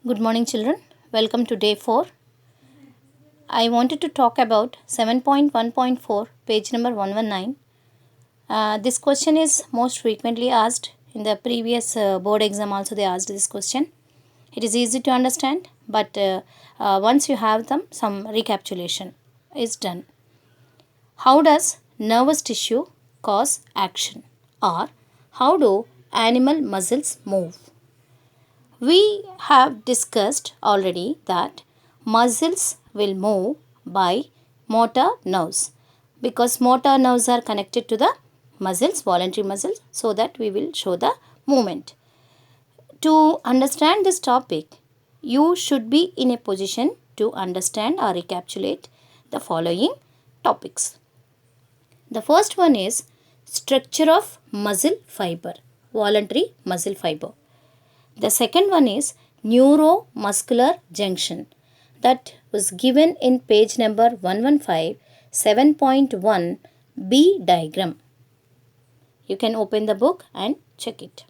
Good morning, children. Welcome to day 4. I wanted to talk about 7.1.4, page number 119. This question is most frequently asked. In the previous board exam, also they asked this question. It is easy to understand, but once you have them, some recapitulation is done. How does nervous tissue cause action? Or how do animal muscles move? We have discussed already that muscles will move by motor nerves because motor nerves are connected to the muscles, voluntary muscles, so that we will show the movement. To understand this topic, you should be in a position to understand or recapitulate the following topics. The first one is structure of muscle fiber, voluntary muscle fiber. The second one is neuromuscular junction that was given in page number 115, 7.1 B diagram. You can open the book and check it.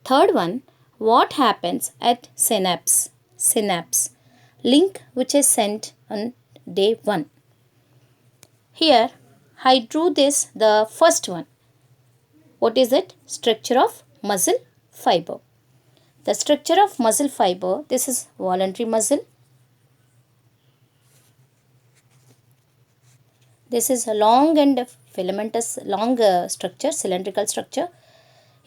Third one, what happens at synapse? Synapse. Link which is sent on day 1. Here I drew this, the first one. What is it? Structure of muscle fiber. The structure of muscle fiber, this is voluntary muscle. This is a long and filamentous, long structure, cylindrical structure.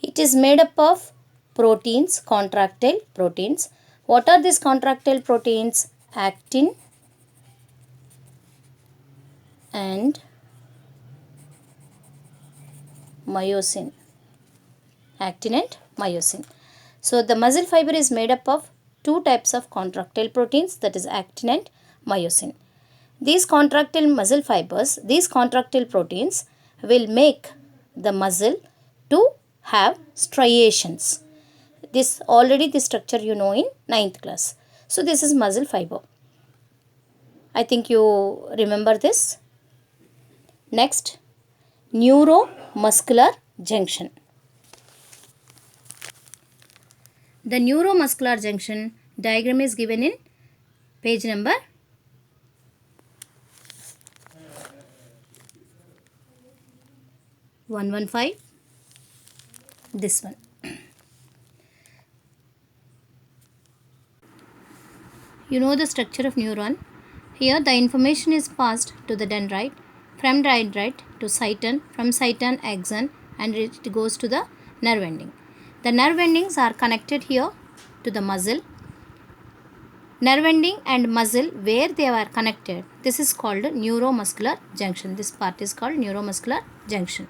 It is made up of proteins, contractile proteins. What are these contractile proteins? Actin and myosin. Actin and myosin. So the muscle fiber is made up of two types of contractile proteins, that is actin and myosin. These contractile muscle fibers, these contractile proteins will make the muscle to have striations. This already the structure you know in 9th class. So this is muscle fiber. I think you remember this. Next, neuromuscular junction. The neuromuscular junction diagram is given in page number 115. This one. You know the structure of neuron. Here the information is passed to the dendrite, from dendrite to cyton, from cyton axon, and it goes to the nerve ending. The nerve endings are connected here to the muscle. Nerve ending and muscle, where they are connected, this is called neuromuscular junction. This part is called neuromuscular junction.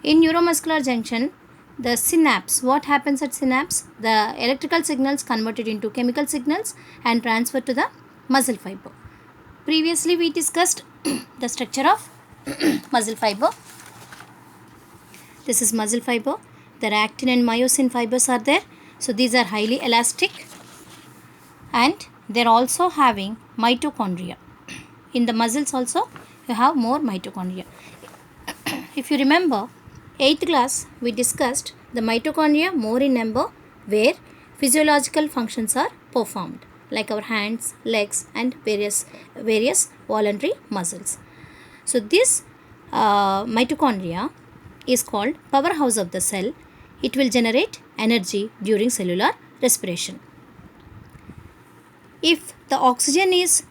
In neuromuscular junction, the synapse, what happens at synapse? The electrical signals converted into chemical signals and transferred to the muscle fiber. Previously we discussed the structure of muscle fiber. This is muscle fiber. The actin and myosin fibers are there. So these are highly elastic and they are also having mitochondria. In the muscles also you have more mitochondria. If you remember, 8th class we discussed the mitochondria more in number where physiological functions are performed, like our hands, legs and various voluntary muscles. So this mitochondria is called powerhouse of the cell. It will generate energy during cellular respiration. If the oxygen is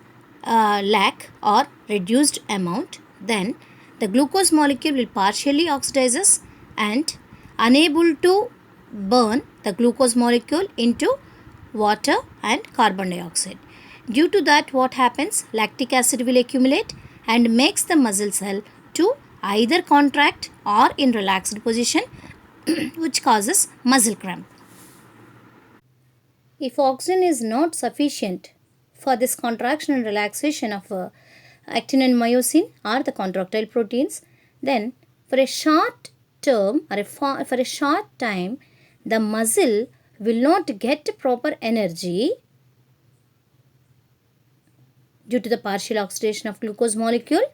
lack or reduced amount, then the glucose molecule will partially oxidizes and unable to burn the glucose molecule into water and carbon dioxide. Due to that, what happens? Lactic acid will accumulate and makes the muscle cell to either contract or in relaxed position which causes muscle cramp. If oxygen is not sufficient for this contraction and relaxation of actin and myosin or the contractile proteins, then for a short term or for a short time, the muscle will not get proper energy due to the partial oxidation of glucose molecule.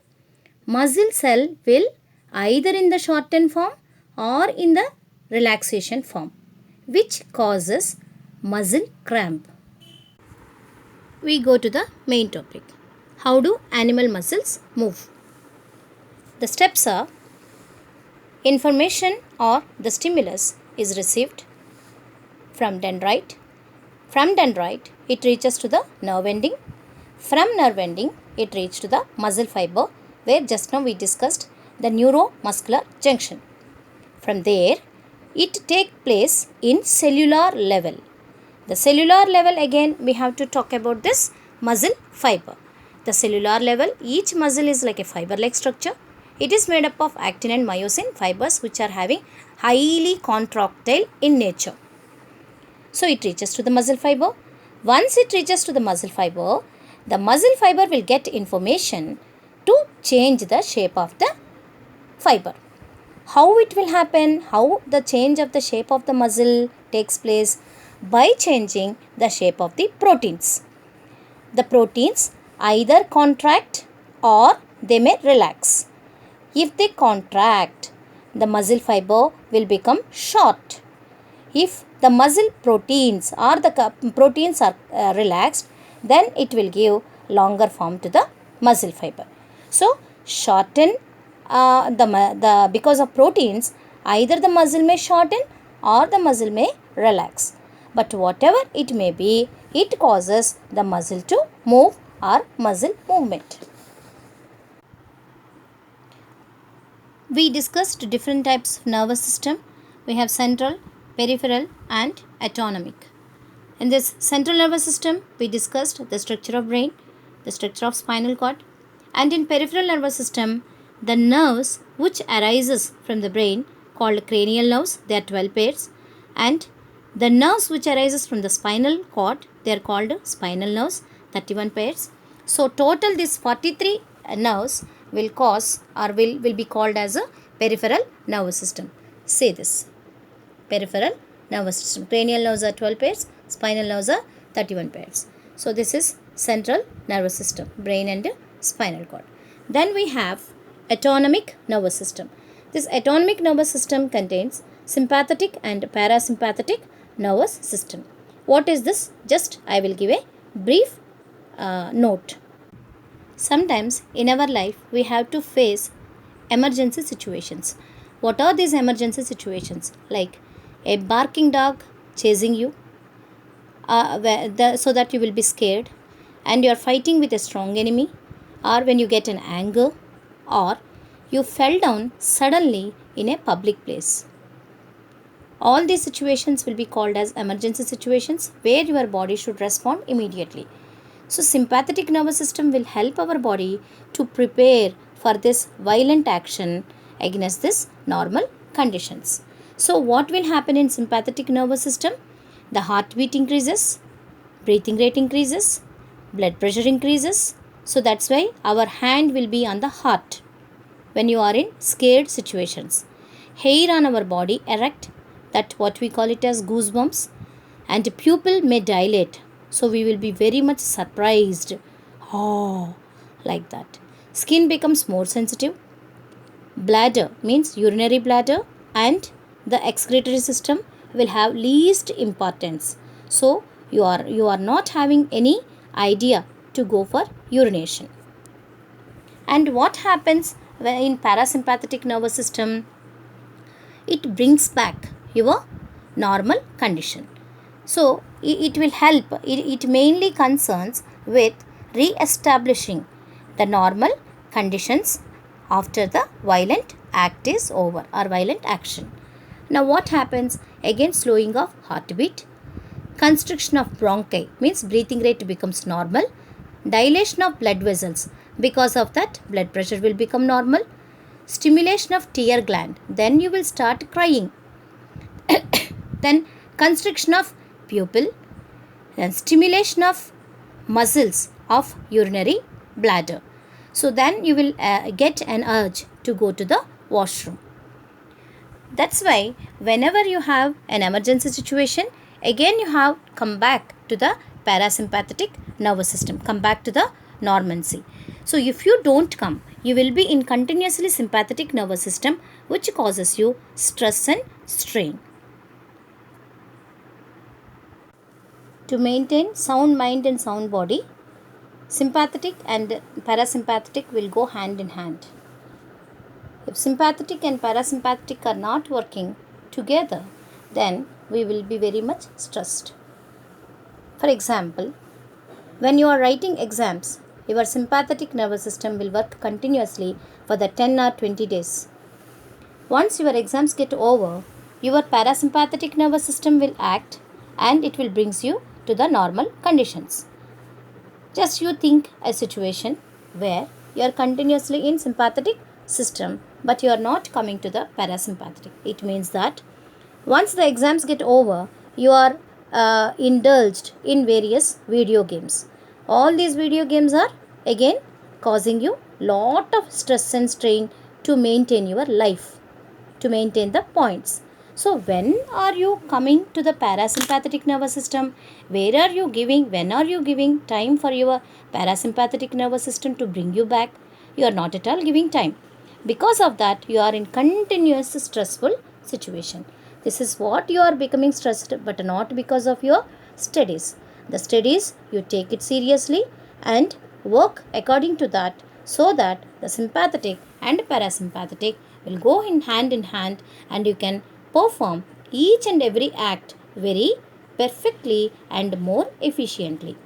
Muscle cell will either in the shortened form or in the relaxation form, which causes muscle cramp. we go to the main topic. How do animal muscles move? The steps are: information or the stimulus is received from dendrite. From dendrite, it reaches to the nerve ending. From nerve ending, it reaches to the muscle fiber, where just now we discussed the neuromuscular junction. From there, it takes place in cellular level. The cellular level, again we have to talk about this muscle fiber. The cellular level, each muscle is like a fiber-like structure. It is made up of actin and myosin fibers, which are having highly contractile in nature. So it reaches to the muscle fiber. Once it reaches to the muscle fiber will get information to change the shape of the fiber. How it will happen? How the change of the shape of the muscle takes place? By changing the shape of the proteins. The proteins either contract or they may relax. If they contract, the muscle fiber will become short. If the muscle proteins or the proteins are relaxed, then it will give longer form to the muscle fiber. So, shorten because of proteins, either the muscle may shorten or the muscle may relax. But whatever it may be, it causes the muscle to move or muscle movement. We discussed different types of nervous system. We have central, peripheral and autonomic. In this central nervous system, we discussed the structure of brain, the structure of spinal cord, and in peripheral nervous system, the nerves which arises from the brain called cranial nerves, they are 12 pairs, and the nerves which arises from the spinal cord, they are called spinal nerves, 31 pairs. So total these 43 nerves will cause or will be called as a peripheral nervous system. Say this: peripheral nervous system. Cranial nerves are 12 pairs, spinal nerves are 31 pairs. So this is central nervous system, brain and spinal cord. Then we have autonomic nervous system. This autonomic nervous system contains sympathetic and parasympathetic nervous system. What is this? Just I will give a brief note. Sometimes in our life we have to face emergency situations. What are these emergency situations? Like a barking dog chasing you so that you will be scared, and you are fighting with a strong enemy, or when you get an anger, or you fell down suddenly in a public place. All these situations will be called as emergency situations where your body should respond immediately. So sympathetic nervous system will help our body to prepare for this violent action against this normal conditions. So what will happen in sympathetic nervous system? The heartbeat increases, breathing rate increases, blood pressure increases. So that's why our hand will be on the heart when you are in scared situations. Hair on our body erect, that what we call it as goosebumps, and pupil may dilate. So we will be very much surprised. Oh, like that. Skin becomes more sensitive. Bladder means urinary bladder and the excretory system will have least importance. So you are not having any idea to go for urination. And what happens when in parasympathetic nervous system? It brings back your normal condition. So it will help. It mainly concerns with re-establishing the normal conditions after the violent act is over or violent action. Now what happens? Again, slowing of heartbeat, constriction of bronchi means breathing rate becomes normal, dilation of blood vessels, because of that blood pressure will become normal, stimulation of tear gland, then you will start crying. Then constriction of pupil, then stimulation of muscles of urinary bladder. So then you will get an urge to go to the washroom. That's why whenever you have an emergency situation, again you have come back to the parasympathetic nervous system, come back to the normalcy. So if you don't come, you will be in continuously sympathetic nervous system, which causes you stress and strain. To maintain sound mind and sound body, sympathetic and parasympathetic will go hand in hand. If sympathetic and parasympathetic are not working together, then we will be very much stressed. For example, when you are writing exams, your sympathetic nervous system will work continuously for the 10 or 20 days. Once your exams get over, your parasympathetic nervous system will act and it will brings you to the normal conditions. Just you think a situation where you are continuously in sympathetic system but you are not coming to the parasympathetic. It means that once the exams get over, you are indulged in various video games. All these video games are again causing you lot of stress and strain to maintain your life, to maintain the points. So when are you coming to the parasympathetic nervous system? When are you giving time for your parasympathetic nervous system to bring you back? You are not at all giving time. Because of that, you are in continuous stressful situation. This is what you are becoming stressed, but not because of your studies. The studies, you take it seriously and work according to that, so that the sympathetic and parasympathetic will go in hand and you can perform each and every act very perfectly and more efficiently.